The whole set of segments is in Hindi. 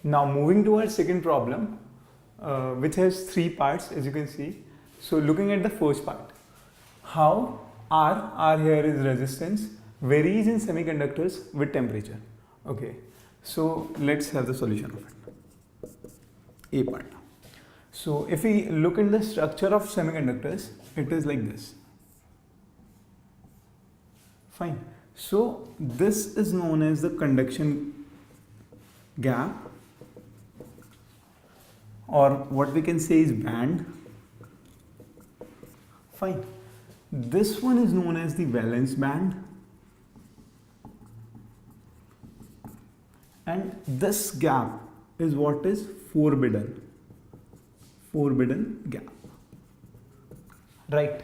Now moving to our second problem, which has three parts as you can see. So looking at the first part, how R here is resistance, varies in semiconductors with temperature. Okay, so let's have the solution of it. A part. So if we look in the structure of semiconductors, it is like this. Fine. So this is known as the conduction gap, or what we can say is band. Fine. This one is known as the valence band, and this gap is what is forbidden gap, right?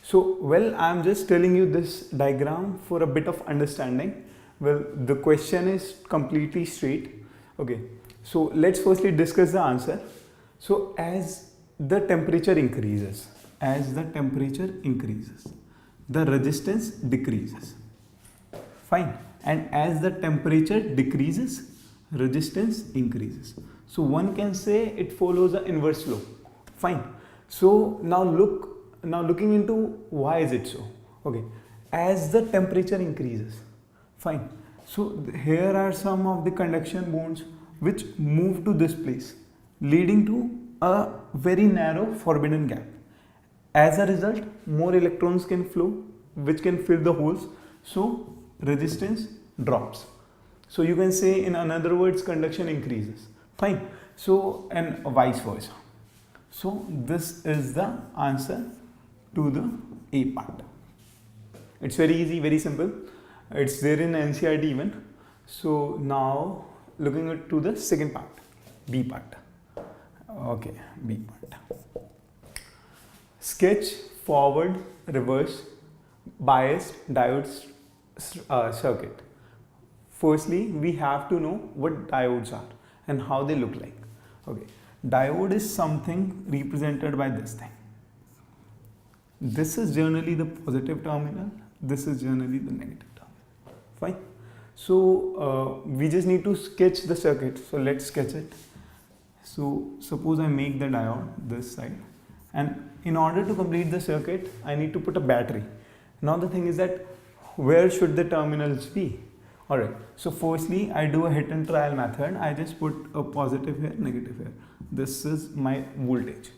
So well, I am just telling you this diagram for a bit of understanding. Well, the question is completely straight. Okay, so let's firstly discuss the answer. So as the temperature increases, the resistance decreases. Fine. And as the temperature decreases, resistance increases. So one can say it follows an inverse flow. Fine. So now looking into why is it so. Okay, as the temperature increases, fine, so here are some of the conduction bonds which move to this place, leading to a very narrow forbidden gap. As a result, more electrons can flow, which can fill the holes, so resistance drops. So you can say, in another words, conduction increases. Fine. So, and vice versa. So this is the answer to the A part. It's very easy, very simple. It's there in NCERT even. So now looking to the second part, B part. Okay, B part. Sketch forward, reverse, biased diode circuit. Firstly, we have to know what diodes are and how they look like. Okay, diode is something represented by this thing. This is generally the positive terminal, this is generally the negative terminal. Fine. So we just need to sketch the circuit. So let's sketch it. So suppose I make the diode this side, and in order to complete the circuit, I need to put a battery. Now the thing is that where should the terminals be? Alright, so firstly I do a hit and trial method. I just put a positive here, negative here. This is my voltage.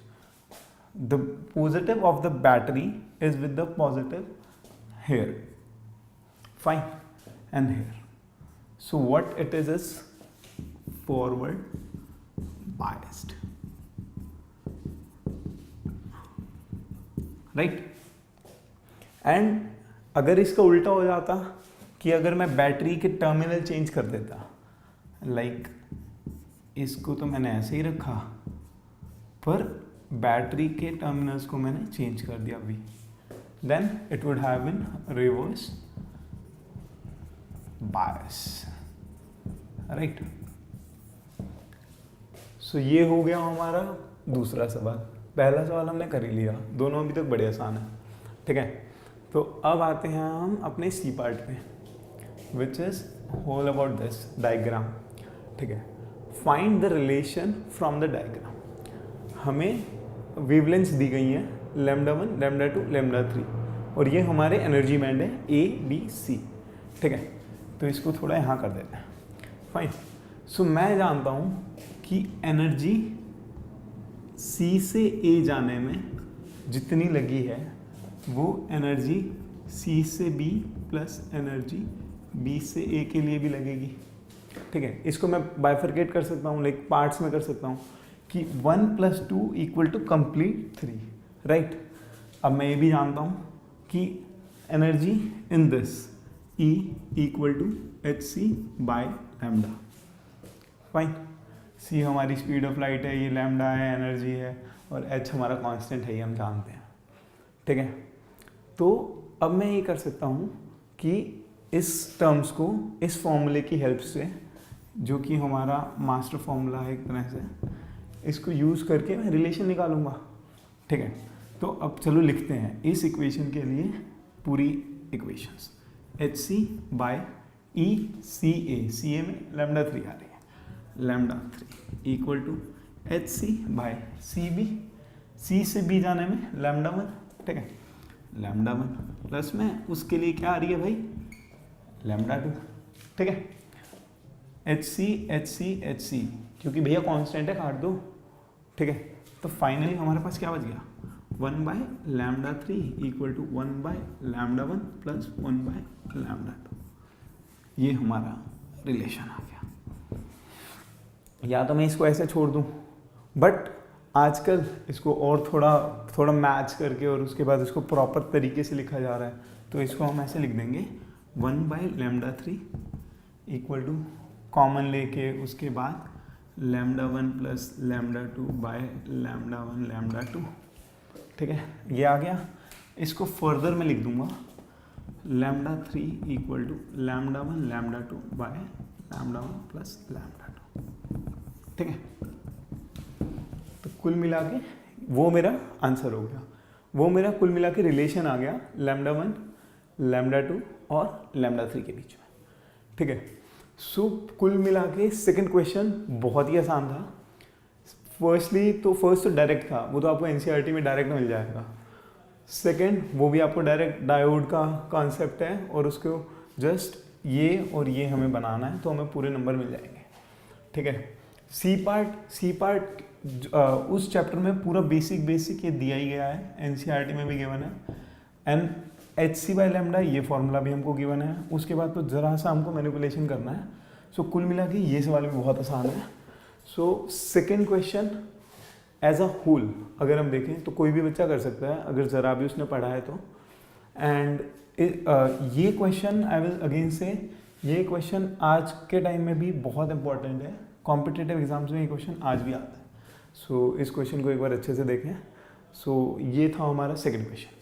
The positive of the battery is with the positive here. Fine. And here. So what it is forward biased. Right? And अगर इसका उल्टा हो जाता कि अगर मैं बैटरी के टर्मिनल चेंज कर देता, लाइक इसको तो मैंने ऐसे ही रखा, पर बैटरी के टर्मिनल्स को मैंने चेंज कर दिया अभी, then it would have been reverse bias, right? So ये हो गया हमारा दूसरा सवाल. पहला सवाल हमने कर ही लिया, दोनों अभी तक बड़े आसान है. ठीक है, तो अब आते हैं हम अपने सी पार्ट पे, which is whole about this diagram. ठीक है, find the relation from the diagram. हमें वेवलेंथ्स दी गई हैं λ1, λ2, λ3, और ये हमारे एनर्जी बैंड है ए बी सी. ठीक है, तो इसको थोड़ा यहाँ कर देते हैं. फाइन. सो मैं जानता हूँ कि एनर्जी सी से ए जाने में जितनी लगी है वो एनर्जी सी से बी प्लस एनर्जी बी से ए के लिए भी लगेगी. ठीक है, इसको मैं बाइफरकेट कर सकता हूँ, लाइक पार्ट्स में कर सकता हूँ कि 1 + 2 = कंप्लीट 3. राइट? अब मैं ये भी जानता हूँ कि energy in this E = hc/λ. Fine. C हमारी स्पीड ऑफ लाइट है, ये लैम्डा है, एनर्जी है, और h हमारा कांस्टेंट है, ये हम जानते हैं. ठीक है, तो अब मैं ये कर सकता हूँ कि इस टर्म्स को इस फॉर्मूले की हेल्प से, जो कि हमारा मास्टर फॉर्मूला है एक तरह से, इसको यूज़ करके मैं रिलेशन निकालूंगा. ठीक है, तो अब चलो लिखते हैं इस इक्वेशन के लिए पूरी इक्वेशंस. hc/E CA, CA में λ3 आ रही है. Lambda 3 equal to H C by C B, C से बी जाने में लैम्डा 1, ठीक है, लैम्डा 1 प्लस में उसके लिए क्या आ रही है भाई, लैम्डा 2, ठीक है, एच सी क्योंकि भैया कांस्टेंट है काट दो, ठीक है। तो फाइनली हमारे पास क्या बच गया, 1 by lambda 3 equal to 1 by lambda 1 plus 1 by lambda 2, ये हमारा रिलेशन आ गया। या तो मैं इसको ऐसे छोड़ दूं, बट आजकल इसको और थोड़ा मैच करके और उसके बाद इसको प्रॉपर तरीके से लिखा जा रहा है, तो इसको हम ऐसे लिख देंगे 1 by lambda 3 equal to common लेके उसके बाद lambda 1 plus lambda 2 by lambda 1 lambda 2, ठीक है, ये आ गया। इसको फर्दर मैं लिख दूंगा lambda 3 equal to lambda 1 lambda 2 by lambda 1 plus lambda 2, ठीक है। तो कुल मिला के वो मेरा आंसर हो गया, वो मेरा कुल मिला के रिलेशन आ गया लैम्डा 1 लैम्डा 2 और लैम्डा 3 के बीच में, ठीक है। सो कुल मिला के सेकेंड क्वेश्चन बहुत ही आसान था। फर्स्ट तो डायरेक्ट था, वो तो आपको एनसीईआरटी में डायरेक्ट मिल जाएगा। सेकंड वो भी आपको डायरेक्ट डायोड का कॉन्सेप्ट है और उसको जस्ट ये और ये हमें बनाना है तो हमें पूरे नंबर मिल जाएंगे, ठीक है। सी पार्ट उस चैप्टर में पूरा बेसिक ये दिया ही गया है, एनसीईआरटी में भी गिवन है, and H C by lambda ये फॉर्मूला भी हमको गिवन है। उसके बाद तो ज़रा सा हमको मैनिपुलेशन करना है। सो कुल मिला के ये सवाल भी बहुत आसान है। So second question as a whole अगर हम देखें तो कोई भी बच्चा कर सकता है अगर ज़रा भी उसने पढ़ा है तो। एंड ये क्वेश्चन आई विल अगेन से, ये क्वेश्चन आज के टाइम में भी बहुत इंपॉर्टेंट है, कॉम्पिटिटिव एग्जाम्स में ये क्वेश्चन आज भी आता है। सो इस क्वेश्चन को एक बार अच्छे से देखें। सो ये था हमारा सेकेंड क्वेश्चन।